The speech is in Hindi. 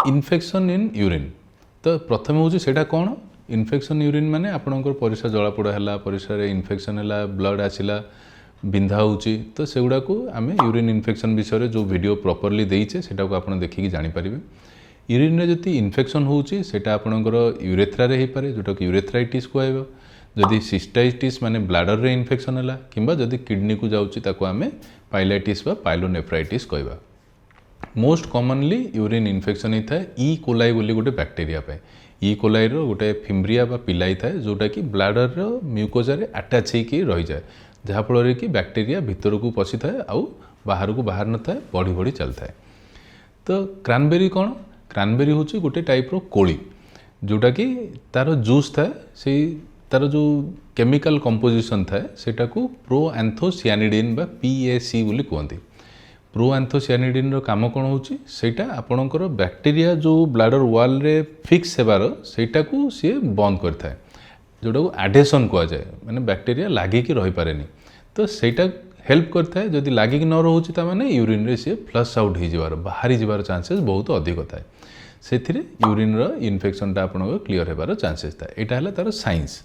इन्फेक्शन इन यूरिन तो प्रथम हूँ सेटा कौन इन्फेक्शन यूरिन माने आपणकर परिस्रा जलापोड़ा है परिस्रा इन्फेक्शन है ब्लड आसला बिंधा होची तो सेगुड़ा को आम यूरिन इन्फेक्शन विषय जो वीडियो प्रॉपर्ली देइचे सेटा को आप देखिकी जानीपारे यूरिन रे जति इन्फेक्शन होची सेटा आपणकर यूरेथ्रा रे पारे जोटा कि यूरेथ्राइटिस कहब जदि सिस्टाइटिस माने ब्लाडर रे इन्फेक्शन है किंबा जदि किडनी को जाउची ताको आमे पाइलाइटिस बा पाइलोनेफ्राइटिस कहबा मोस्ट कॉमनली यूरिन इन्फेक्शन होता है ई कोलाई बोली गोटे बैक्टेरिया पे ई कोलाई रो गोटे फिम्ब्रिया बा पिलाई थाए जोटा कि ब्लाडर रो म्यूकोजा रे अटैच होकर रही जाए जहाँफल कि बैक्टेरिया भितर को पशि थाए आउ बाहर को बाहर न थाए बढ़ी बढ़ी चल थाए तो क्रानबेरी कौन क्रानबेरी हूँ गोटे टाइप रो कोली जोटा कि तार जूस थाए से तार जो केमिकल कंपोजिशन थाए सेटा को प्रोएंथोसियानिडिन बा PAC बोली कहते प्रोएंथोसियानिडिन रो काम कौन होची सेटा आपणकर बैक्टेरिया जो ब्लाडर वाल रे फिक्स हेबार सेटा को सी बंद करता है जोटा को एडेसन कह जाए माने बैक्टेरिया लागिकी रही पारे तो सेटा हेल्प करता है जदि लागिकी न रोचे ताने यूरिन रे सी फ्लश आउट हो जावार बाहरी जावार चांसेस बहुत अधिक थाए से यूरिन रो इन्फेक्शनटा आपन क्लीयर होबार चांसेस था यहाँ है तार साइंस